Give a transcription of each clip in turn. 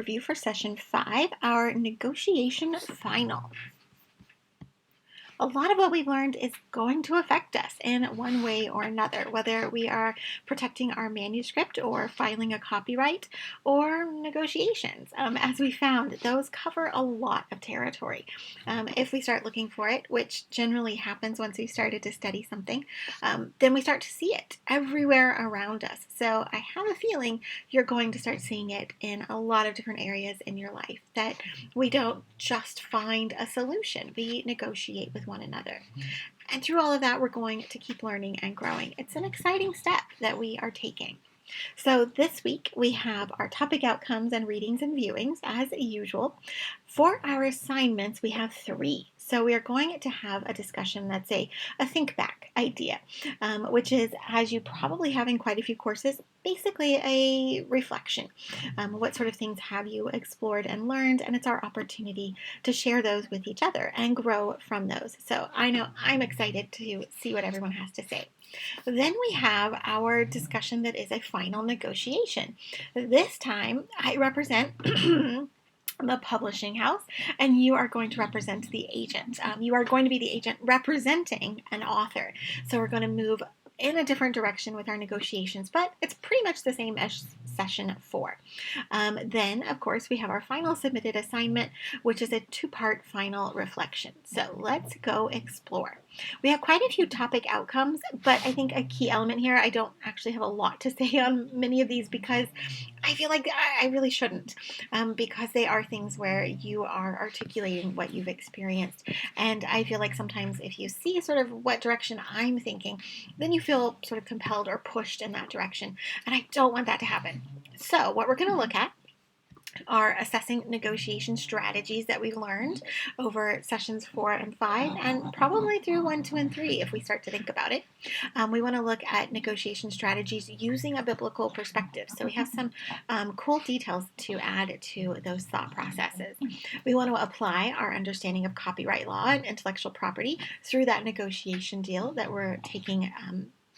Review for session 5, our negotiation final. A lot of what we've learned is going to affect us in one way or another, whether we are protecting our manuscript or filing a copyright or negotiations. As we found, those cover a lot of territory. If we start looking for it, which generally happens once we started to study something, then we start to see it everywhere around us. So I have a feeling you're going to start seeing it in a lot of different areas in your life, that we don't just find a solution, we negotiate with one another. And through all of that, we're going to keep learning and growing. It's an exciting step that we are taking. So this week we have our topic outcomes and readings and viewings as usual. For our assignments, we have 3. So we are going to have a discussion that's a think back idea, which is, as you probably have in quite a few courses, basically a reflection. What sort of things have you explored and learned? And it's our opportunity to share those with each other and grow from those. So I know I'm excited to see what everyone has to say. Then we have our discussion that is a final negotiation. This time I represent the publishing house, and you are going to represent the agent. You are going to be the agent representing an author. So we're going to move in a different direction with our negotiations, but it's pretty much the same as session 4. Then, of course, we have our final submitted assignment, which is a 2-part final reflection. So let's go explore. We have quite a few topic outcomes, but I think a key element here, I don't actually have a lot to say on many of these because I feel like I really shouldn't, because they are things where you are articulating what you've experienced. And I feel like sometimes if you see sort of what direction I'm thinking, then you feel sort of compelled or pushed in that direction. And I don't want that to happen. So what we're going to look at are assessing negotiation strategies that we learned over sessions 4 and 5, and probably through 1, 2, and 3 if we start to think about it. We want to look at negotiation strategies using a biblical perspective. So we have some cool details to add to those thought processes. We want to apply our understanding of copyright law and intellectual property through that negotiation deal that we're taking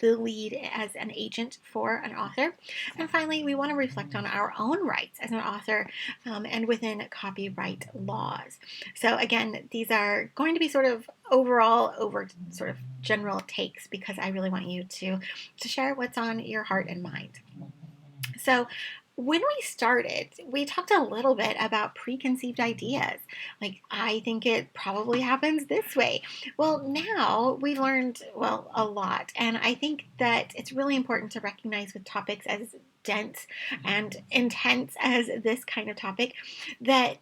the lead as an agent for an author. And finally, we want to reflect on our own rights as an author and within copyright laws. So again, these are going to be sort of sort of general takes, because I really want you to share what's on your heart and mind. So when we started, we talked a little bit about preconceived ideas. Like, I think it probably happens this way. Well, now we've learned, a lot. And I think that it's really important to recognize with topics as dense and intense as this kind of topic, that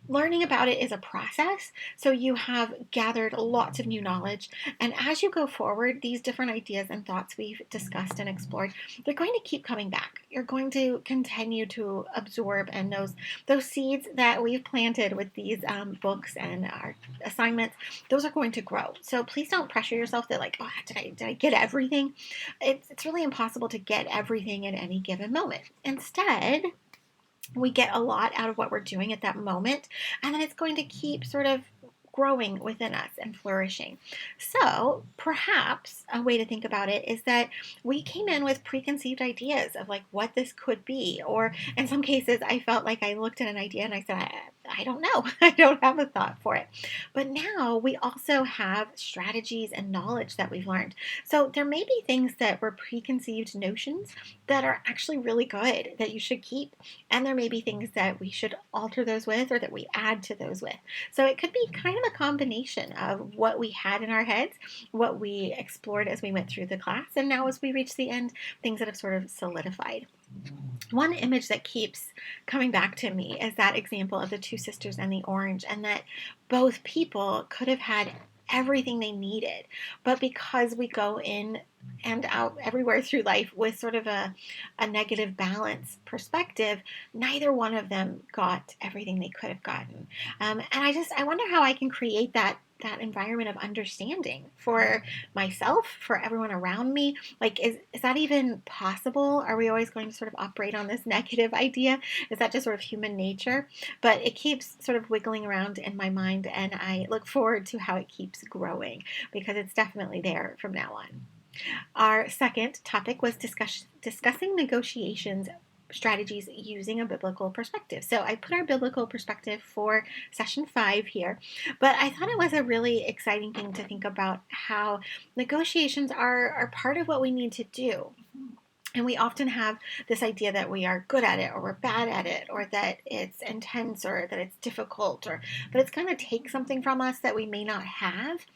learning about it is a process. So you have gathered lots of new knowledge, and as you go forward, these different ideas and thoughts we've discussed and explored, they're going to keep coming back. You're going to continue to absorb, and those seeds that we've planted with these books and our assignments, those are going to grow. So please don't pressure yourself that like, oh, did I get everything? It's really impossible to get everything at any given moment. Instead, we get a lot out of what we're doing at that moment, and then it's going to keep sort of growing within us and flourishing. So perhaps a way to think about it is that we came in with preconceived ideas of like what this could be, or in some cases I felt like I looked at an idea and I said, I don't know. I don't have a thought for it. But now we also have strategies and knowledge that we've learned. So there may be things that were preconceived notions that are actually really good that you should keep. And there may be things that we should alter those with, or that we add to those with. So it could be kind of a combination of what we had in our heads, what we explored as we went through the class, and now as we reach the end, things that have sort of solidified. One image that keeps coming back to me is that example of the 2 sisters and the orange, and that both people could have had everything they needed, but because we go in and out everywhere through life with sort of a negative balance perspective, neither one of them got everything they could have gotten. And I wonder how I can create that environment of understanding for myself, for everyone around me. Like, is that even possible? Are we always going to sort of operate on this negative idea? Is that just sort of human nature? But it keeps sort of wiggling around in my mind, and I look forward to how it keeps growing, because it's definitely there from now on. Our second topic was discussing negotiations strategies using a biblical perspective. So I put our biblical perspective for session 5 here, but I thought it was a really exciting thing to think about how negotiations are part of what we need to do. And we often have this idea that we are good at it, or we're bad at it, or that it's intense, or that it's difficult, or that it's going to take something from us that we may not have.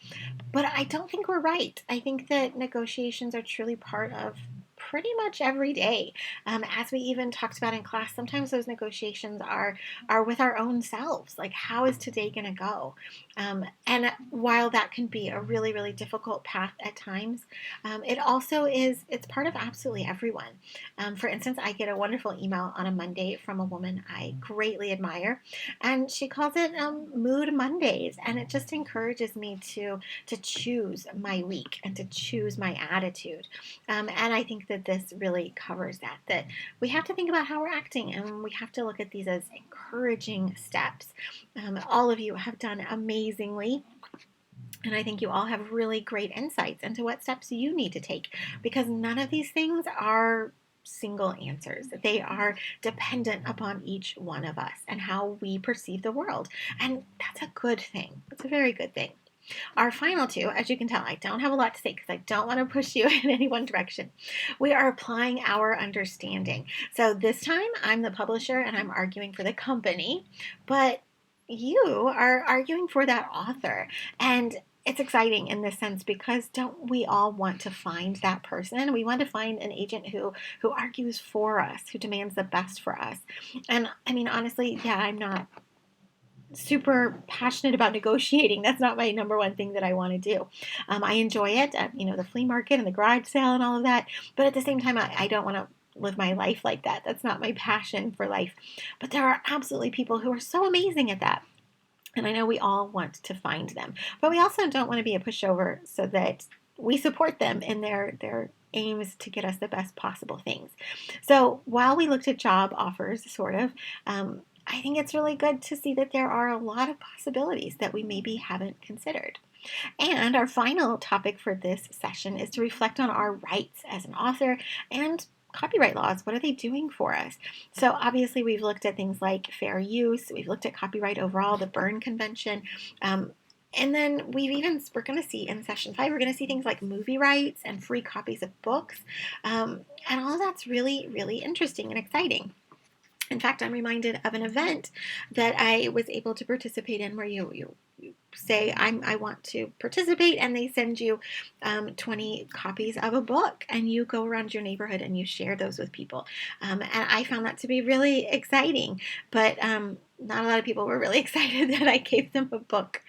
But I don't think we're right. I think that negotiations are truly part of pretty much every day. As we even talked about in class, sometimes those negotiations are with our own selves. Like, how is today going to go? And while that can be a really, really difficult path at times, it also it's part of absolutely everyone. For instance, I get a wonderful email on a Monday from a woman I greatly admire, and she calls it Mood Mondays, and it just encourages me to choose my week and to choose my attitude. And I think that this really covers that we have to think about how we're acting, and we have to look at these as encouraging steps. All of you have done amazingly. And I think you all have really great insights into what steps you need to take, because none of these things are single answers. They are dependent upon each one of us and how we perceive the world. And that's a good thing. It's a very good thing. Our final two, as you can tell, I don't have a lot to say because I don't want to push you in any one direction. We are applying our understanding. So this time I'm the publisher and I'm arguing for the company, but you are arguing for that author. And it's exciting in this sense, because don't we all want to find that person? We want to find an agent who argues for us, who demands the best for us. And I mean, honestly, yeah, I'm not super passionate about negotiating. That's not my number one thing that I want to do. I enjoy it, the flea market and the garage sale and all of that. But at the same time, I don't want to live my life like that. That's not my passion for life. But there are absolutely people who are so amazing at that. And I know we all want to find them. But we also don't want to be a pushover, so that we support them in their aims to get us the best possible things. So while we looked at job offers, sort of, I think it's really good to see that there are a lot of possibilities that we maybe haven't considered. And our final topic for this session is to reflect on our rights as an author and copyright laws. What are they doing for us? So obviously we've looked at things like fair use. We've looked at copyright overall, the Berne Convention. And then we're going to see in session 5, we're going to see things like movie rights and free copies of books. And all of that's really, really interesting and exciting. In fact, I'm reminded of an event that I was able to participate in where you say, I want to participate, and they send you 20 copies of a book, and you go around your neighborhood and you share those with people. And I found that to be really exciting, but not a lot of people were really excited that I gave them a book.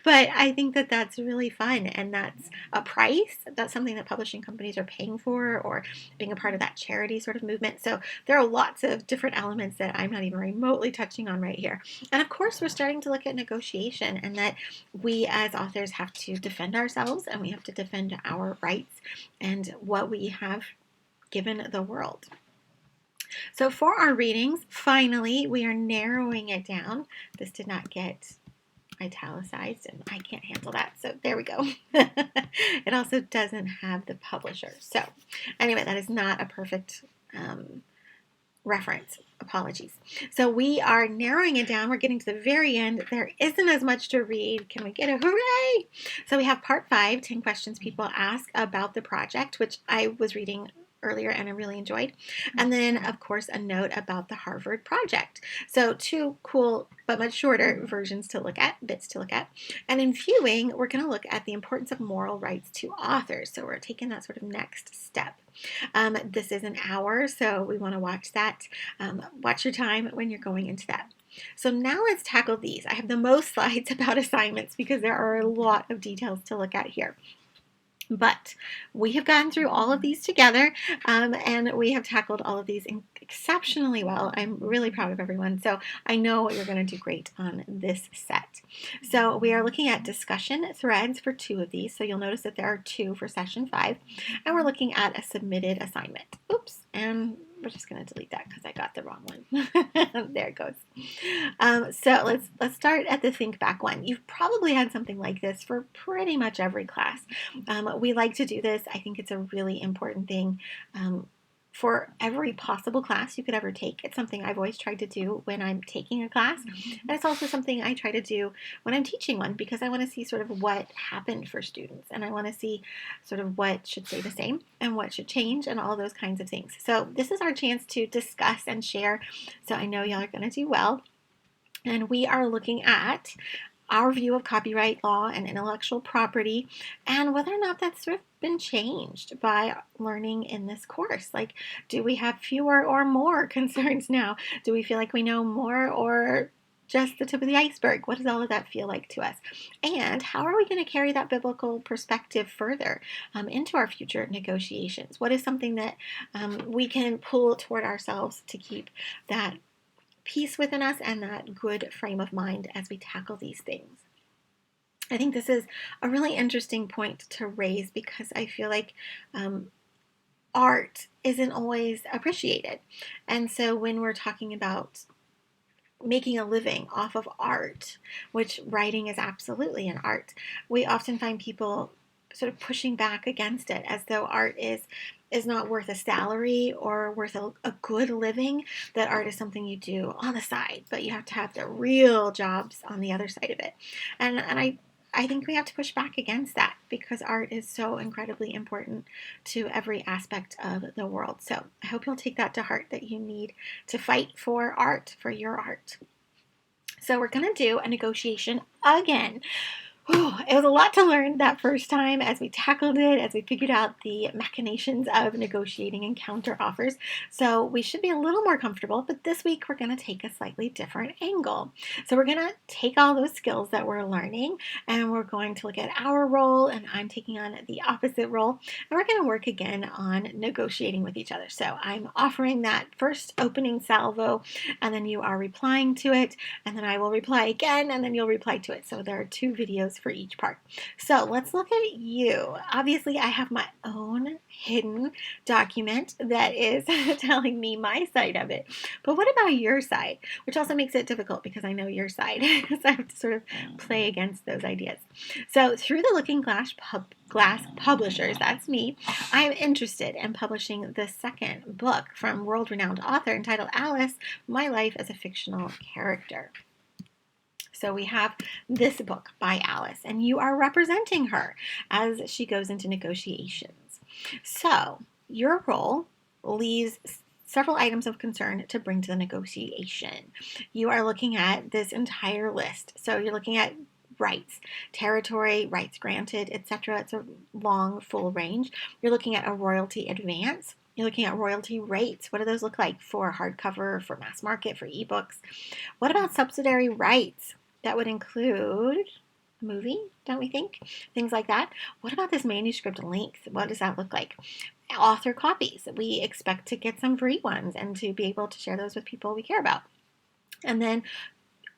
But I think that that's really fun, and that's a price. That's something that publishing companies are paying for, or being a part of that charity sort of movement. So there are lots of different elements that I'm not even remotely touching on right here. And of course, we're starting to look at negotiation, and that we as authors have to defend ourselves, and we have to defend our rights and what we have given the world. So for our readings, finally, we are narrowing it down. This did not get italicized, and I can't handle that. So there we go. It also doesn't have the publisher. So anyway, that is not a perfect reference. Apologies. So we are narrowing it down. We're getting to the very end. There isn't as much to read. Can we get a hooray? So we have part 5, 10 questions people ask about the project, which I was reading earlier and I really enjoyed. And then, of course, a note about the Harvard project. So 2 cool but much shorter versions to look at, bits to look at. And in viewing, we're going to look at the importance of moral rights to authors. So we're taking that sort of next step. This is an hour, so we want to watch that. Watch your time when you're going into that. So now let's tackle these. I have the most slides about assignments because there are a lot of details to look at here. But we have gone through all of these together, and we have tackled all of these exceptionally well. I'm really proud of everyone, so I know you're going to do great on this set. So we are looking at discussion threads for 2 of these, so you'll notice that there are 2 for session 5, and we're looking at a submitted assignment. Oops, and we're just going to delete that because I got the wrong one. There it goes. So let's start at the think back one. You've probably had something like this for pretty much every class. We like to do this. I think it's a really important thing. for every possible class you could ever take. It's something I've always tried to do when I'm taking a class. And it's also something I try to do when I'm teaching one, because I want to see sort of what happened for students. And I want to see sort of what should stay the same and what should change and all those kinds of things. So this is our chance to discuss and share. So I know y'all are going to do well. And we are looking at our view of copyright law and intellectual property, and whether or not that's sort of been changed by learning in this course. Like, do we have fewer or more concerns now? Do we feel like we know more, or just the tip of the iceberg? What does all of that feel like to us? And how are we going to carry that biblical perspective further into our future negotiations? What is something that we can pull toward ourselves to keep that peace within us and that good frame of mind as we tackle these things? I think this is a really interesting point to raise, because I feel like art isn't always appreciated. And so when we're talking about making a living off of art, which writing is absolutely an art, we often find people sort of pushing back against it, as though art is not worth a salary or worth a good living, that art is something you do on the side, but you have to have the real jobs on the other side of it. And I think we have to push back against that, because art is so incredibly important to every aspect of the world. So I hope you'll take that to heart, that you need to fight for art, for your art. So we're going to do a negotiation again. It was a lot to learn that first time as we tackled it, as we figured out the machinations of negotiating and counter offers. So we should be a little more comfortable, but this week we're going to take a slightly different angle. So we're going to take all those skills that we're learning, and we're going to look at our role, and I'm taking on the opposite role, and we're going to work again on negotiating with each other. So I'm offering that first opening salvo, and then you are replying to it, and then I will reply again, and then you'll reply to it. So there are 2 videos for each part. So let's look at you. Obviously, I have my own hidden document that is telling me my side of it. But what about your side? Which also makes it difficult, because I know your side. So I have to sort of play against those ideas. So through the Looking Glass Publishers, that's me, I'm interested in publishing the second book from world-renowned author entitled Alice, My Life as a Fictional Character. So we have this book by Alice, and you are representing her as she goes into negotiations. So your role leaves several items of concern to bring to the negotiation. You are looking at this entire list. So you're looking at rights, territory, rights granted, etc. It's a long, full range. You're looking at a royalty advance. You're looking at royalty rates. What do those look like for hardcover, for mass market, for ebooks? What about subsidiary rights? That would include a movie, don't we think? Things like that. What about this manuscript length? What does that look like? Author copies. We expect to get some free ones and to be able to share those with people we care about. And then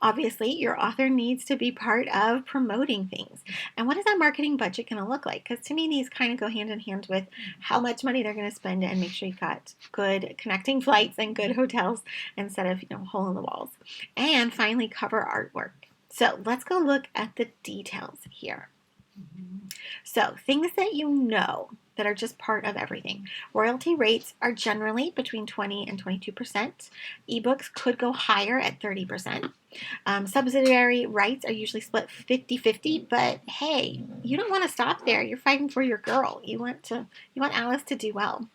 obviously, your author needs to be part of promoting things. And what is that marketing budget going to look like? Because to me, these kind of go hand in hand with how much money they're going to spend, and make sure you've got good connecting flights and good hotels instead of, hole in the walls. And finally, cover artwork. So let's go look at the details here. So things that you know that are just part of everything. Royalty rates are generally between 20 and 22%. Ebooks could go higher at 30%. Subsidiary rights are usually split 50-50, but hey, you don't want to stop there. You're fighting for your girl. You want Alice to do well.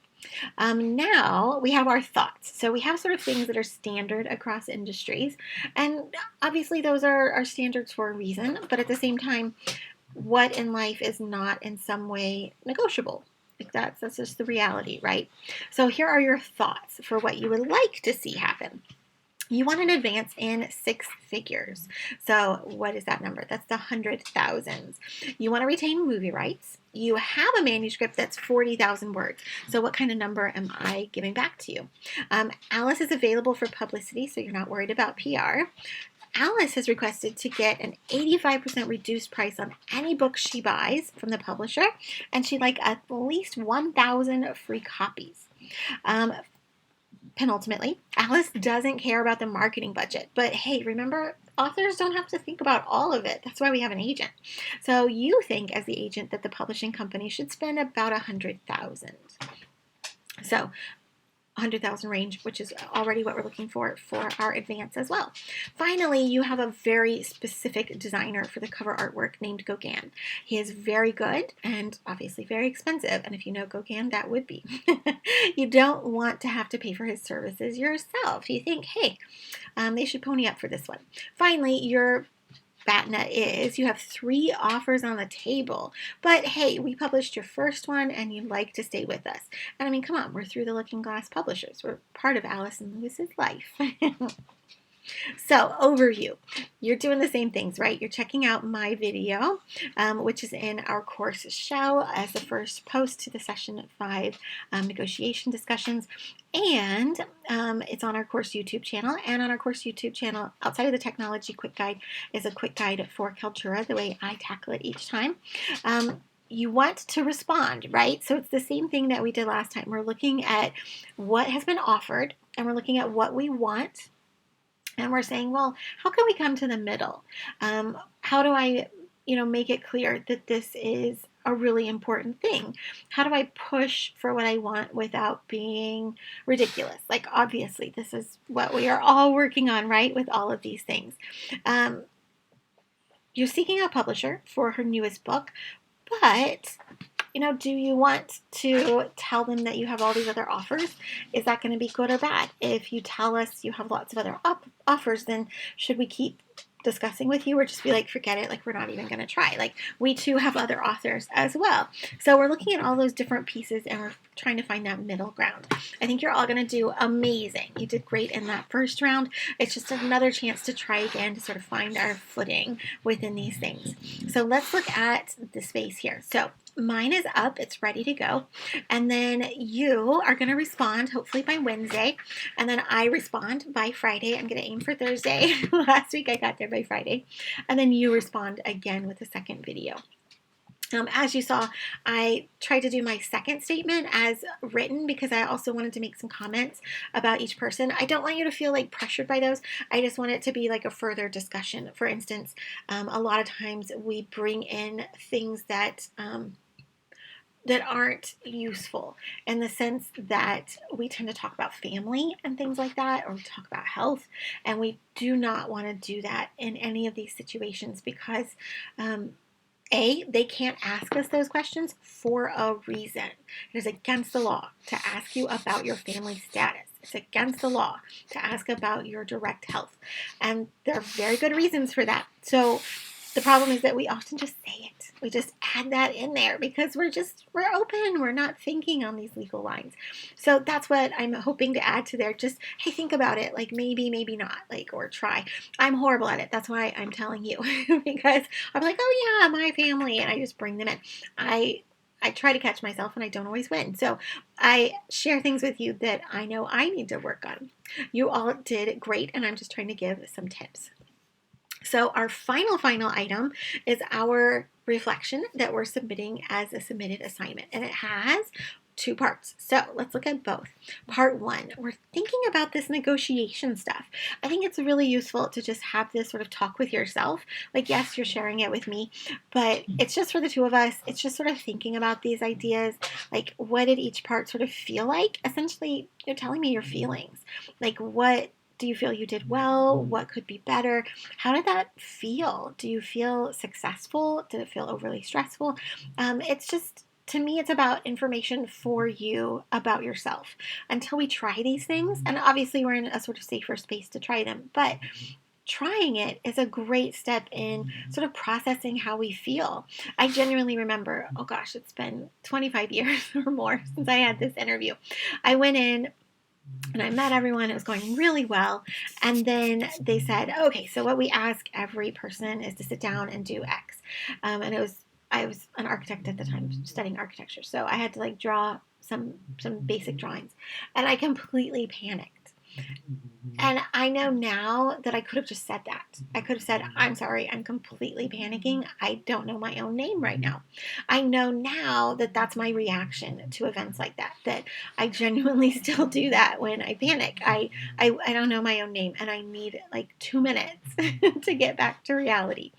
Now we have our thoughts. So we have sort of things that are standard across industries, and obviously those are standards for a reason, but at the same time, what in life is not in some way negotiable? Like that's just the reality, right? So here are your thoughts for what you would like to see happen. You want an advance in 6 figures. So what is that number? That's the 100,000s. You want to retain movie rights. You have a manuscript that's 40,000 words. So what kind of number am I giving back to you? Alice is available for publicity, so you're not worried about PR. Alice has requested to get an 85% reduced price on any book she buys from the publisher, and she'd like at least 1,000 free copies. Penultimately, Alice doesn't care about the marketing budget, but hey, remember, authors don't have to think about all of it. That's why we have an agent. So you think as the agent that the publishing company should spend about 100,000. So 100,000 range, which is already what we're looking for our advance as well. Finally, you have a very specific designer for the cover artwork named Gauguin. He is very good and obviously very expensive, and if you know Gauguin, that would be. You don't want to have to pay for his services yourself. You think, hey, they should pony up for this one. Finally, your BATNA is you have 3 offers on the table, but hey, we published your first one and you'd like to stay with us. And I mean, come on, we're Through the Looking Glass publishers. We're part of Allison Lewis's life. So, overview. You're doing the same things, right? You're checking out my video, which is in our course shell as the first post to the session 5 negotiation discussions. And it's on our course YouTube channel. And on our course YouTube channel, outside of the technology quick guide, is a quick guide for Kaltura, the way I tackle it each time. You want to respond, right? So it's the same thing that we did last time. We're looking at what has been offered, and we're looking at what we want. And we're saying, well, how can we come to the middle? How do I, make it clear that this is a really important thing? How do I push for what I want without being ridiculous? Like, obviously, this is what we are all working on, right? With all of these things. You're seeking a publisher for her newest book, but do you want to tell them that you have all these other offers? Is that going to be good or bad? If you tell us you have lots of other offers, then should we keep discussing with you or just be like, forget it, like we're not even going to try? Like, we too have other authors as well. So we're looking at all those different pieces and we're trying to find that middle ground. I think you're all going to do amazing. You did great in that first round. It's just another chance to try again to sort of find our footing within these things. So let's look at the space here. So mine is up, it's ready to go, and then you are going to respond hopefully by Wednesday, and then I respond by Friday. I'm going to aim for Thursday. Last week I got there by Friday, and then you respond again with a second video. As you saw, I tried to do my second statement as written because I also wanted to make some comments about each person. I don't want you to feel like pressured by those. I just want it to be like a further discussion. For instance, a lot of times we bring in things that aren't useful in the sense that we tend to talk about family and things like that, or we talk about health, and we do not want to do that in any of these situations because they can't ask us those questions for a reason. It is against the law to ask you about your family status. It's against the law to ask about your direct health. And there are very good reasons for that. So the problem is that we often just say it. We just add that in there because we're open. We're not thinking on these legal lines. So that's what I'm hoping to add to there. Just, hey, think about it. Like maybe not, like, or try. I'm horrible at it. That's why I'm telling you because I'm like, oh yeah, my family. And I just bring them in. I try to catch myself and I don't always win. So I share things with you that I know I need to work on. You all did great. And I'm just trying to give some tips. So our final item is our reflection that we're submitting as a submitted assignment. And it has 2 parts. So let's look at both. Part 1, we're thinking about this negotiation stuff. I think it's really useful to just have this sort of talk with yourself. Like, yes, you're sharing it with me, but it's just for the 2 of us. It's just sort of thinking about these ideas. Like, what did each part sort of feel like? Essentially, you're telling me your feelings. Like, what do you feel you did well? What could be better? How did that feel? Do you feel successful? Did it feel overly stressful? It's just, to me, it's about information for you about yourself. Until we try these things, and obviously we're in a sort of safer space to try them, but trying it is a great step in sort of processing how we feel. I genuinely remember, oh gosh, it's been 25 years or more since I had this interview. I went in and I met everyone. It was going really well. And then they said, okay, so what we ask every person is to sit down and do X. And I was an architect at the time, studying architecture. So I had to like draw some basic drawings. And I completely panicked. And I know now that I could have just said that. I could have said, I'm sorry, I'm completely panicking. I don't know my own name right now. I know now that that's my reaction to events like that, that I genuinely still do that when I panic. I don't know my own name and I need like 2 minutes to get back to reality.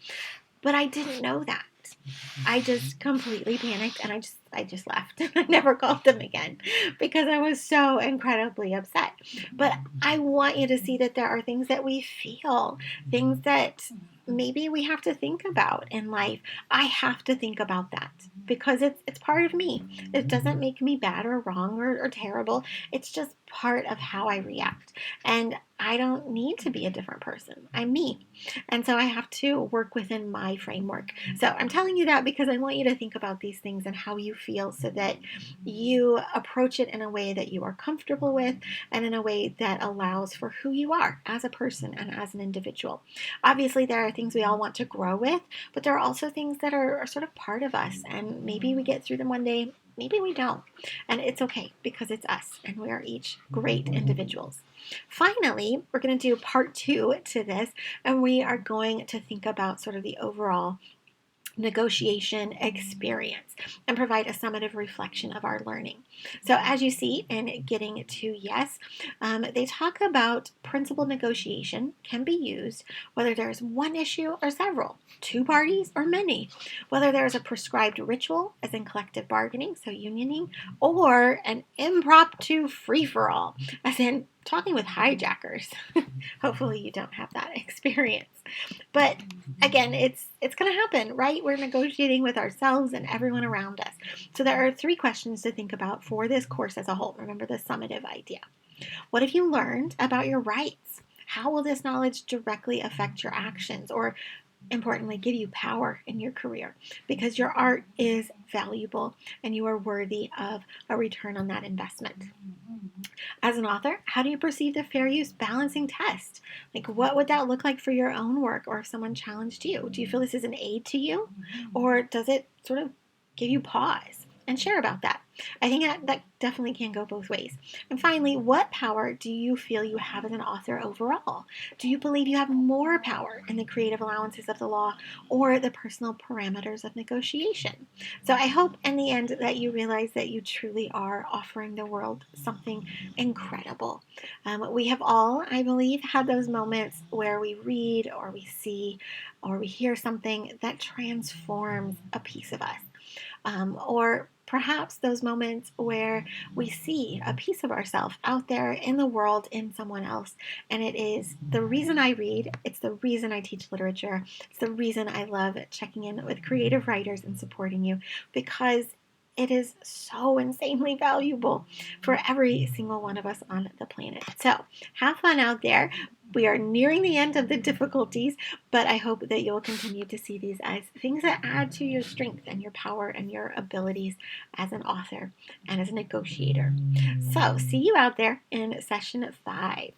But I didn't know that. that, I just completely panicked and I just left. I never called them again because I was so incredibly upset. But I want you to see that there are things that we feel, things that maybe we have to think about in life. I have to think about that because it's part of me. It doesn't make me bad or wrong or terrible. It's just part of how I react. And I don't need to be a different person. I'm me. And so I have to work within my framework. So I'm telling you that because I want you to think about these things and how you feel so that you approach it in a way that you are comfortable with and in a way that allows for who you are as a person and as an individual. Obviously, there are things we all want to grow with, but there are also things that are sort of part of us. And maybe we get through them one day, maybe we don't. And it's okay because it's us and we are each great individuals. Finally, we're going to do part 2 to this, and we are going to think about sort of the overall negotiation experience and provide a summative reflection of our learning. So as you see in Getting to Yes, they talk about principled negotiation can be used whether there's one issue or several, two parties or many, whether there's a prescribed ritual as in collective bargaining, so unioning, or an impromptu free-for-all as in talking with hijackers. Hopefully you don't have that experience. But again, it's going to happen, right? We're negotiating with ourselves and everyone around us. So there are 3 questions to think about for this course as a whole. Remember the summative idea. What have you learned about your rights? How will this knowledge directly affect your actions or, importantly, give you power in your career? Because your art is valuable and you are worthy of a return on that investment. As an author, how do you perceive the fair use balancing test? Like, what would that look like for your own work or if someone challenged you? Do you feel this is an aid to you? Or does it sort of give you pause? And share about that. I think that definitely can go both ways. And finally, what power do you feel you have as an author overall? Do you believe you have more power in the creative allowances of the law or the personal parameters of negotiation? So I hope in the end that you realize that you truly are offering the world something incredible. We have all, I believe, had those moments where we read or we see or we hear something that transforms a piece of us. Or perhaps those moments where we see a piece of ourselves out there in the world in someone else. And it is the reason I read. It's the reason I teach literature. It's the reason I love checking in with creative writers and supporting you, because it is so insanely valuable for every single one of us on the planet. So have fun out there. We are nearing the end of the difficulties, but I hope that you'll continue to see these as things that add to your strength and your power and your abilities as an author and as a negotiator. So see you out there in session 5.